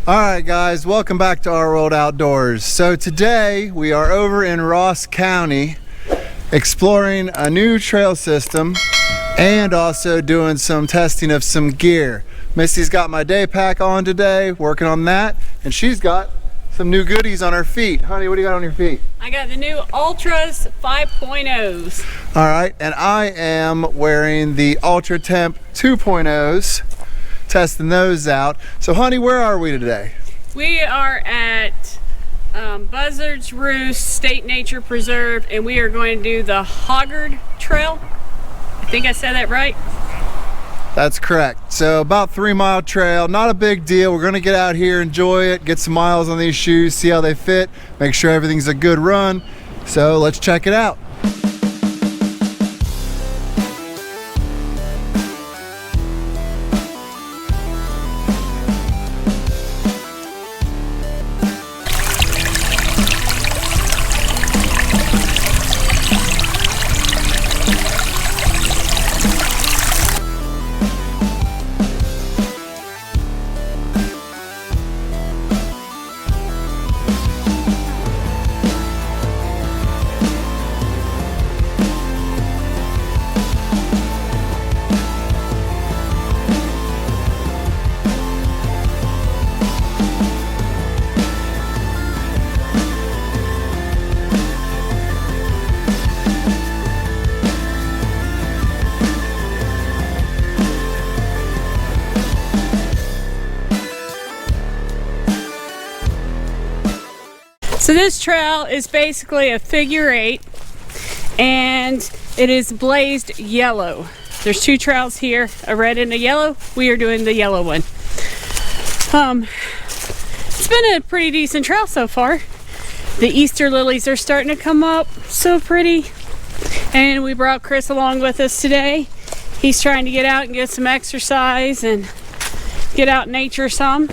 Alright guys, welcome back to Our World Outdoors. So today we are over in Ross County exploring a new trail system and also doing some testing of some gear. Missy's got my day pack on today, working on that, and she's got some new goodies on her feet. Honey, what do you got on your feet? I got the new Ultras 5.0s. Alright, and I am wearing the Ultra Temp 2.0s. Testing those out. So honey, where are we today? We are at Buzzards Roost State Nature Preserve, and we are going to do the Hoggard Trail. I think I said that right. That's correct. So about 3-mile trail, not a big deal. We're gonna get out here, enjoy it, get some miles on these shoes, see how they fit, make sure everything's a good run. So let's check it out. So this trail is basically a figure 8, and it is blazed yellow. There's 2 trails here, a red and a yellow. We are doing the yellow one. It's been a pretty decent trail so far. The Easter lilies are starting to come up, so pretty. And we brought Chris along with us today. He's trying to get out and get some exercise and get out in nature some.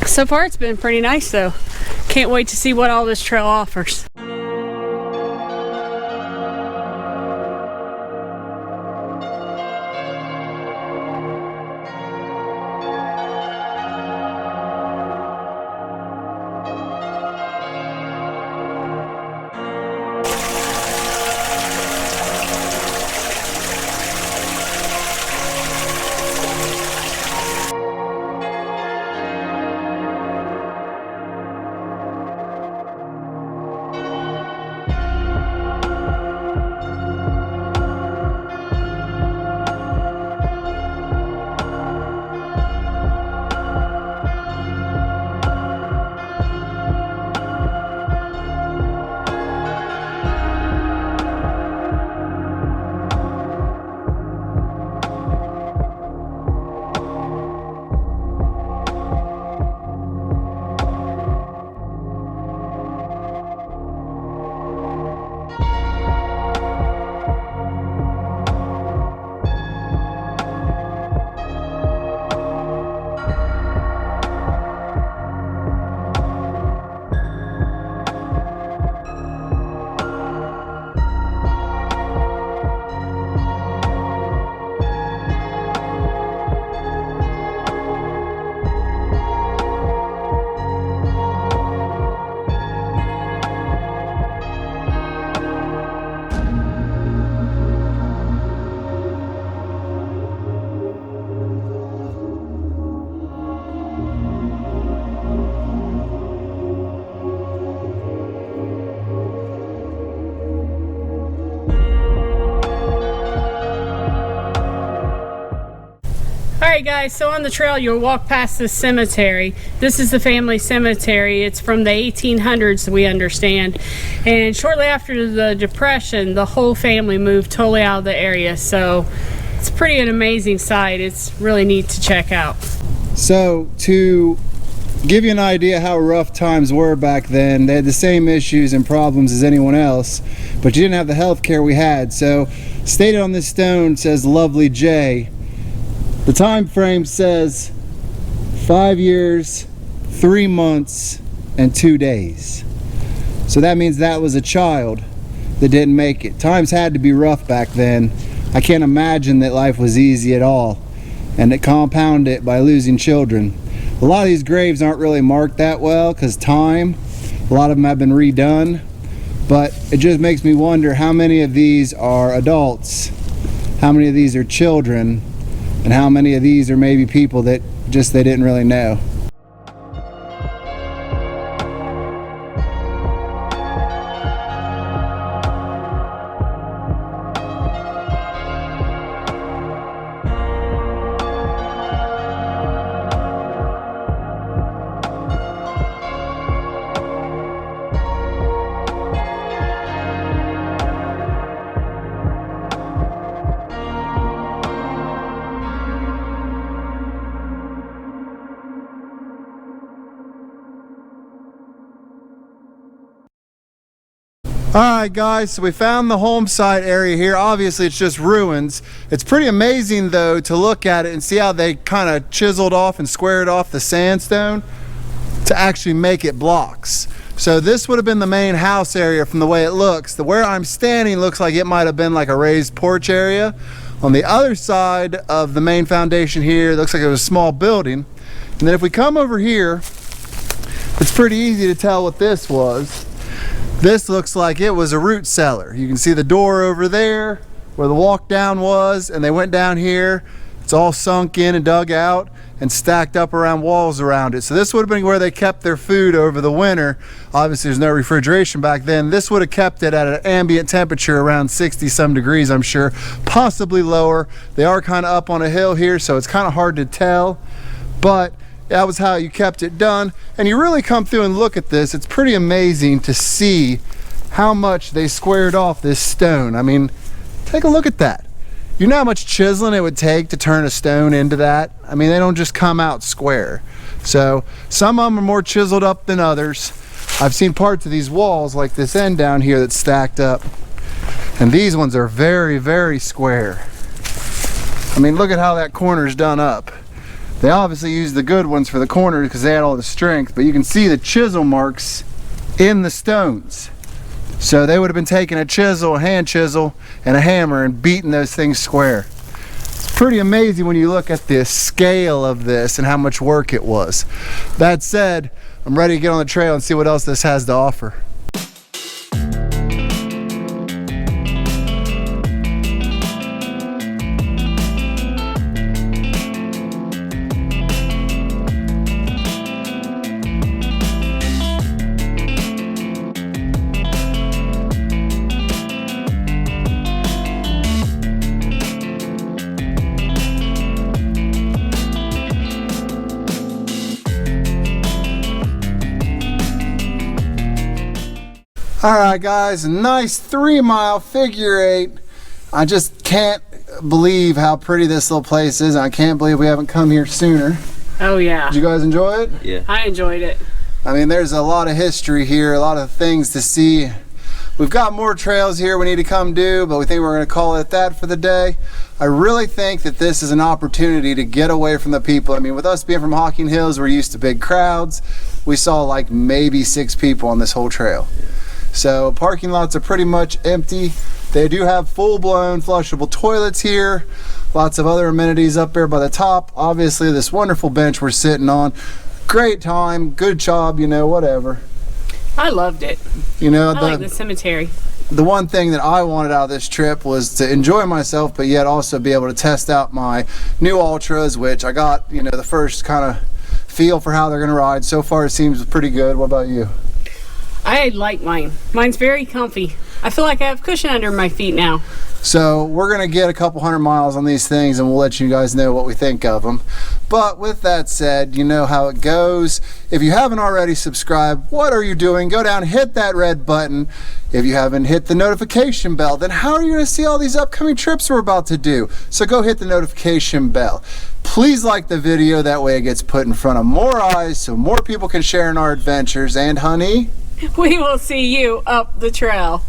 So far it's been pretty nice though. Can't wait to see what all this trail offers. Alright guys, so on the trail you'll walk past this cemetery. This is the family cemetery. It's from the 1800s, we understand. And shortly after the Depression, the whole family moved totally out of the area. So it's pretty an amazing sight. It's really neat to check out. So to give you an idea how rough times were back then, they had the same issues and problems as anyone else, but you didn't have the health care we had. So stated on this stone says Lovely J. The time frame says 5 years, 3 months, and 2 days. So that means that was a child that didn't make it. Times had to be rough back then. I can't imagine that life was easy at all, and to compound it by losing children. A lot of these graves aren't really marked that well because time. A lot of them have been redone, but it just makes me wonder how many of these are adults, how many of these are children, and how many of these are maybe people that just they didn't really know. Alright guys, so we found the home site area here. Obviously it's just ruins. It's pretty amazing though to look at it and see how they kind of chiseled off and squared off the sandstone to actually make it blocks. So this would have been the main house area from the way it looks. The where I'm standing looks like it might have been like a raised porch area. On the other side of the main foundation here, it looks like it was a small building. And then if we come over here, it's pretty easy to tell what this was. This looks like it was a root cellar. You can see the door over there where the walk down was, and they went down here. It's all sunk in and dug out and stacked up around walls around it. So this would have been where they kept their food over the winter. Obviously there's no refrigeration back then. This would have kept it at an ambient temperature around 60 some degrees, I'm sure, possibly lower. They are kind of up on a hill here, so it's kind of hard to tell, but that was how you kept it done. And you really come through and look at this, it's pretty amazing to see how much they squared off this stone. I mean, take a look at that. You know how much chiseling it would take to turn a stone into that? I mean, they don't just come out square. So some of them are more chiseled up than others. I've seen parts of these walls like this end down here that's stacked up, and these ones are very, very square. I mean, look at how that corner's done up. They obviously used the good ones for the corners because they had all the strength, but you can see the chisel marks in the stones. So they would have been taking a chisel, a hand chisel, and a hammer and beating those things square. It's pretty amazing when you look at the scale of this and how much work it was. That said, I'm ready to get on the trail and see what else this has to offer. Alright guys, a nice 3-mile figure 8. I just can't believe how pretty this little place is. I can't believe we haven't come here sooner. Oh yeah. Did you guys enjoy it? Yeah. I enjoyed it. I mean, there's a lot of history here, a lot of things to see. We've got more trails here we need to come do, but we think we're going to call it that for the day. I really think that this is an opportunity to get away from the people. I mean, with us being from Hocking Hills, we're used to big crowds. We saw like maybe 6 people on this whole trail. So parking lots are pretty much empty. They do have full-blown flushable toilets here. Lots of other amenities up there by the top. Obviously this wonderful bench we're sitting on. Great time, good job, you know, whatever. I loved it. You know, I like the cemetery. The one thing that I wanted out of this trip was to enjoy myself, but yet also be able to test out my new Ultras, which I got, you know, the first kind of feel for how they're going to ride. So far it seems pretty good. What about you? I like mine. Mine's very comfy. I feel like I have cushion under my feet now. So we're going to get a couple 100 miles on these things and we'll let you guys know what we think of them. But with that said, you know how it goes. If you haven't already subscribed, what are you doing? Go down, hit that red button. If you haven't hit the notification bell, then how are you going to see all these upcoming trips we're about to do? So go hit the notification bell. Please like the video, that way it gets put in front of more eyes so more people can share in our adventures. And honey, We will see you up the trail.